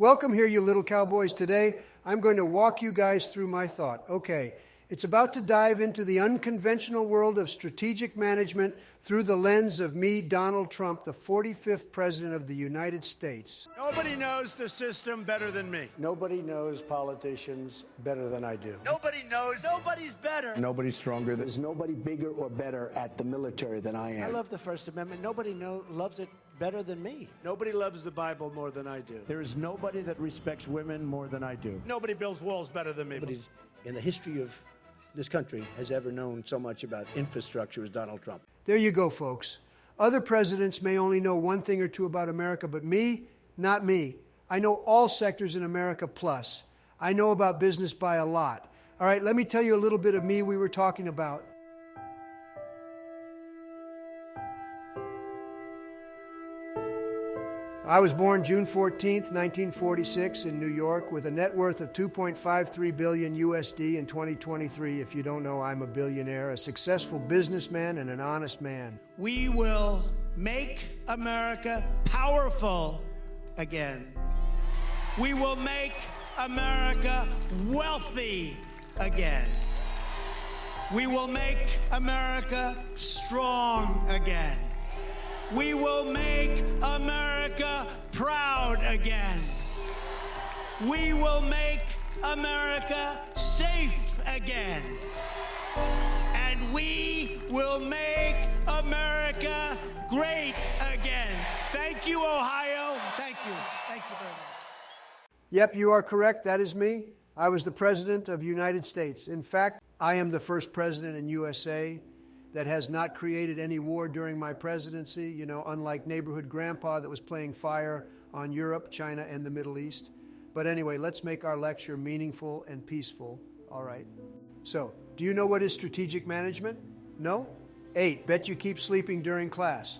Welcome here, you little cowboys. Today, I'm going to walk you guys through my thought. Okay, it's about to dive into the unconventional world of strategic management through the lens of me, Donald Trump, the 45th President of the United States. Nobody knows the system better than me. Nobody knows politicians better than I do. Nobody knows. Nobody's better. Nobody's stronger. There's nobody bigger or better at the military than I am. I love the First Amendment. Nobody loves it better than me. Nobody loves the Bible more than I do. There is nobody that respects women more than I do. Nobody builds walls better than me. Nobody in the history of this country has ever known so much about infrastructure as Donald Trump. There you go, folks. Other presidents may only know one thing or two about America, but me, not me. I know all sectors in America plus. I know about business by a lot. All right, let me tell you a little bit of me we were talking about. I was born June 14th, 1946 in New York with a net worth of 2.53 billion USD in 2023. If you don't know, I'm a billionaire, a successful businessman and an honest man. We will make America powerful again. We will make America wealthy again. We will make America strong again. We will make America proud again. We will make America safe again. And we will make America great again. Thank you, Ohio. Thank you. Thank you very much. Yep, you are correct. That is me. I was the President of the United States. In fact, I am the first president in USA that has not created any war during my presidency, you know, unlike neighborhood grandpa that was playing fire on Europe, China, and the Middle East. But anyway, let's make our lecture meaningful and peaceful, all right? So, do you know what is strategic management? No? 8, bet you keep sleeping during class.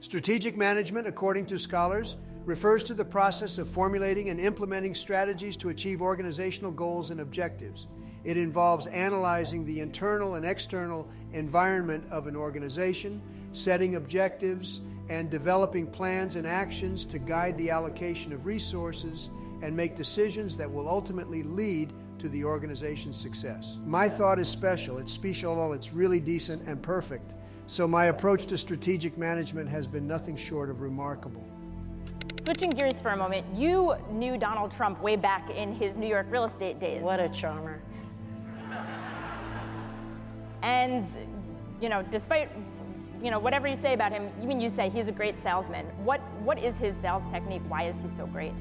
Strategic management, according to scholars, refers to the process of formulating and implementing strategies to achieve organizational goals and objectives. It involves analyzing the internal and external environment of an organization, setting objectives, and developing plans and actions to guide the allocation of resources and make decisions that will ultimately lead to the organization's success. My thought is special. It's special, it's really decent and perfect. So my approach to strategic management has been nothing short of remarkable. Switching gears for a moment, you knew Donald Trump way back in his New York real estate days. What a charmer. And, you know, despite, you know, whatever you say about him, even you say he's a great salesman. What is his sales technique? Why is he so great?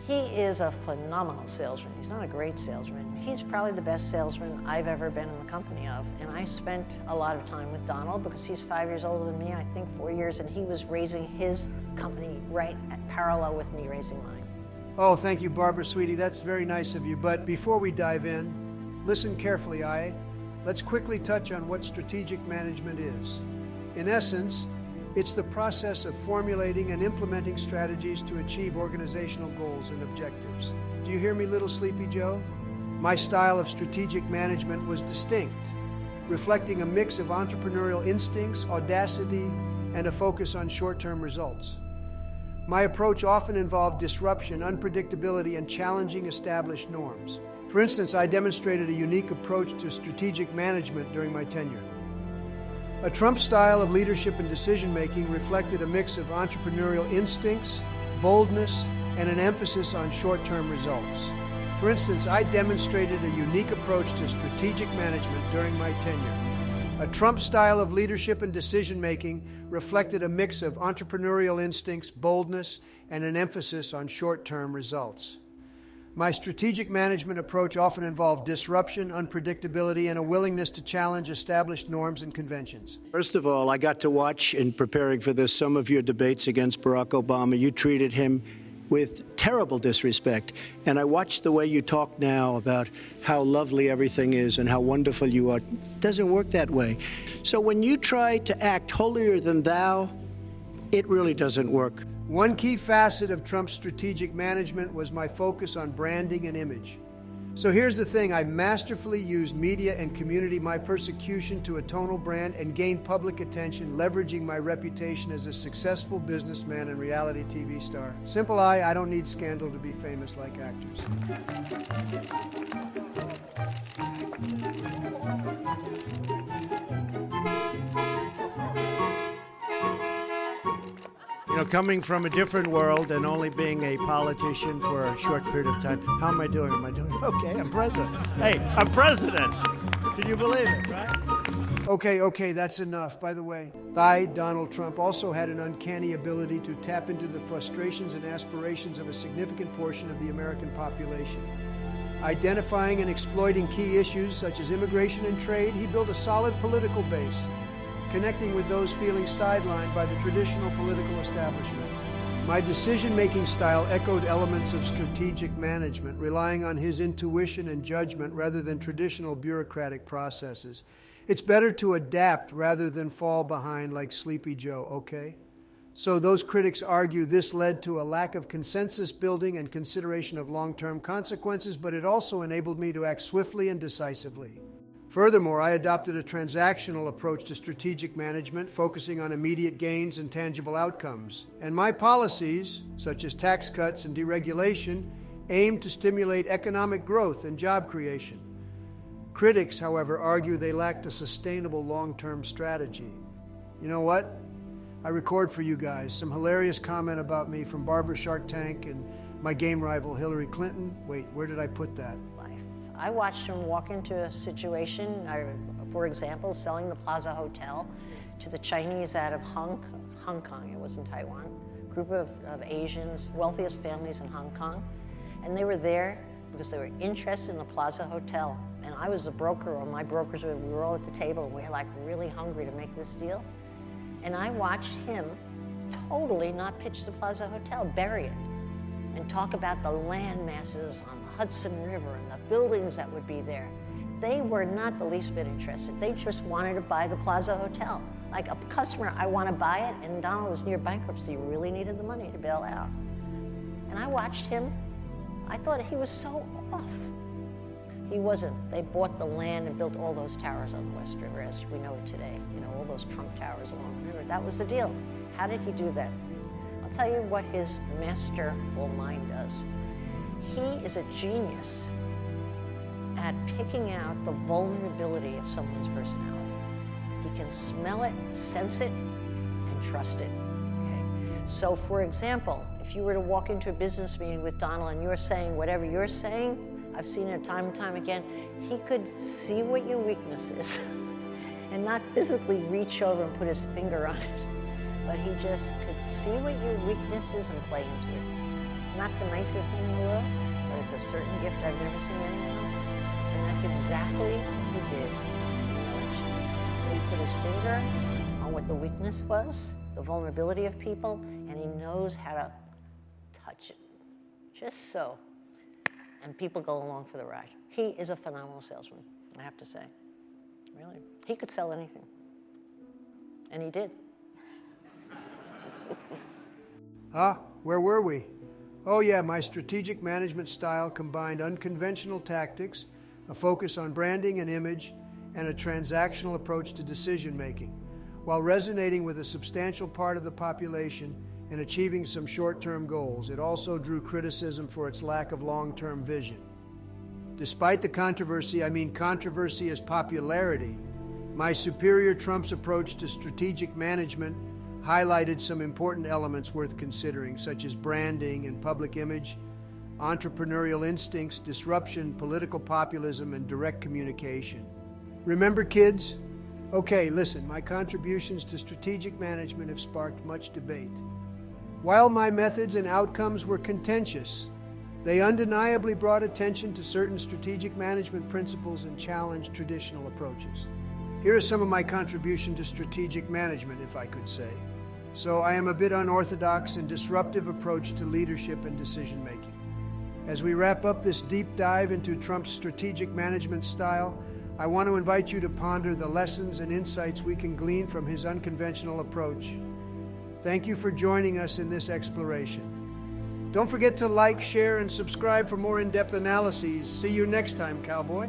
He is a phenomenal salesman. He's not a great salesman. He's probably the best salesman I've ever been in the company of. And I spent a lot of time with Donald because he's 5 years older than me, I think 4 years, and he was raising his company right at parallel with me raising mine. Oh, thank you, Barbara, sweetie. That's very nice of you. But before we dive in, listen carefully, Let's quickly touch on what strategic management is. In essence, it's the process of formulating and implementing strategies to achieve organizational goals and objectives. Do you hear me, little Sleepy Joe? My style of strategic management was distinct, reflecting a mix of entrepreneurial instincts, audacity, and a focus on short-term results. My approach often involved disruption, unpredictability, and challenging established norms. For instance, I demonstrated a unique approach to strategic management during my tenure. A Trump style of leadership and decision-making reflected a mix of entrepreneurial instincts, boldness, and an emphasis on short-term results. For instance, I demonstrated a unique approach to strategic management during my tenure. A Trump style of leadership and decision-making reflected a mix of entrepreneurial instincts, boldness, and an emphasis on short-term results. My strategic management approach often involved disruption, unpredictability, and a willingness to challenge established norms and conventions. First of all, I got to watch, in preparing for this, some of your debates against Barack Obama. You treated him with terrible disrespect. And I watched the way you talk now about how lovely everything is and how wonderful you are. It doesn't work that way. So when you try to act holier than thou, it really doesn't work. One key facet of Trump's strategic management was my focus on branding and image. So here's the thing, I masterfully used media and community my persecution to a tonal brand and gain public attention, leveraging my reputation as a successful businessman and reality TV star. Simple I don't need scandal to be famous like actors. You know, coming from a different world and only being a politician for a short period of time, how am I doing? Am I doing okay? I'm president. Hey, I'm president. Can you believe it, right? Okay, that's enough. By the way, I, Donald Trump, also had an uncanny ability to tap into the frustrations and aspirations of a significant portion of the American population. Identifying and exploiting key issues such as immigration and trade, he built a solid political base, connecting with those feeling sidelined by the traditional political establishment. My decision-making style echoed elements of strategic management, relying on his intuition and judgment rather than traditional bureaucratic processes. It's better to adapt rather than fall behind like Sleepy Joe, okay? So those critics argue this led to a lack of consensus building and consideration of long-term consequences, but it also enabled me to act swiftly and decisively. Furthermore, I adopted a transactional approach to strategic management, focusing on immediate gains and tangible outcomes. And my policies, such as tax cuts and deregulation, aim to stimulate economic growth and job creation. Critics, however, argue they lacked a sustainable long-term strategy. You know what? I record for you guys some hilarious comment about me from Barbara Shark Tank and my game rival Hillary Clinton. Wait, where did I put that? I watched him walk into a situation, for example, selling the Plaza Hotel to the Chinese out of Hong Kong, it was in Taiwan, group of Asians, wealthiest families in Hong Kong. And they were there because they were interested in the Plaza Hotel. And I was the broker, or my brokers, we were all at the table, and we were like really hungry to make this deal. And I watched him totally not pitch the Plaza Hotel, bury it, and talk about the land masses on the Hudson River and the buildings that would be there. They were not the least bit interested. They just wanted to buy the Plaza Hotel. Like a customer, I want to buy it, and Donald was near bankruptcy, he really needed the money to bail out. And I watched him, I thought he was so off. He wasn't. They bought the land and built all those towers on the West River as we know it today. You know, all those Trump towers along the river. That was the deal. How did he do that? I'll tell you what his masterful mind does. He is a genius at picking out the vulnerability of someone's personality. He can smell it, sense it, and trust it. Okay? So for example, if you were to walk into a business meeting with Donald and you're saying whatever you're saying, I've seen it time and time again, he could see what your weakness is and not physically reach over and put his finger on it. But he just could see what your weakness is and play into it. Not the nicest thing in the world, but it's a certain gift I've never seen anyone else. And that's exactly what he did in the election. He put his finger on what the weakness was, the vulnerability of people, and he knows how to touch it. Just so. And people go along for the ride. He is a phenomenal salesman, I have to say. Really. He could sell anything. And he did. Where were we? Oh yeah, my strategic management style combined unconventional tactics, a focus on branding and image, and a transactional approach to decision making, while resonating with a substantial part of the population and achieving some short-term goals. It also drew criticism for its lack of long-term vision. Despite the controversy, I mean controversy as popularity, my superior Trump's approach to strategic management highlighted some important elements worth considering, such as branding and public image, entrepreneurial instincts, disruption, political populism, and direct communication. Remember, kids? Okay, listen, my contributions to strategic management have sparked much debate. While my methods and outcomes were contentious, they undeniably brought attention to certain strategic management principles and challenged traditional approaches. Here is some of my contribution to strategic management, if I could say. So I am a bit unorthodox and disruptive approach to leadership and decision-making. As we wrap up this deep dive into Trump's strategic management style, I want to invite you to ponder the lessons and insights we can glean from his unconventional approach. Thank you for joining us in this exploration. Don't forget to like, share, and subscribe for more in-depth analyses. See you next time, cowboy.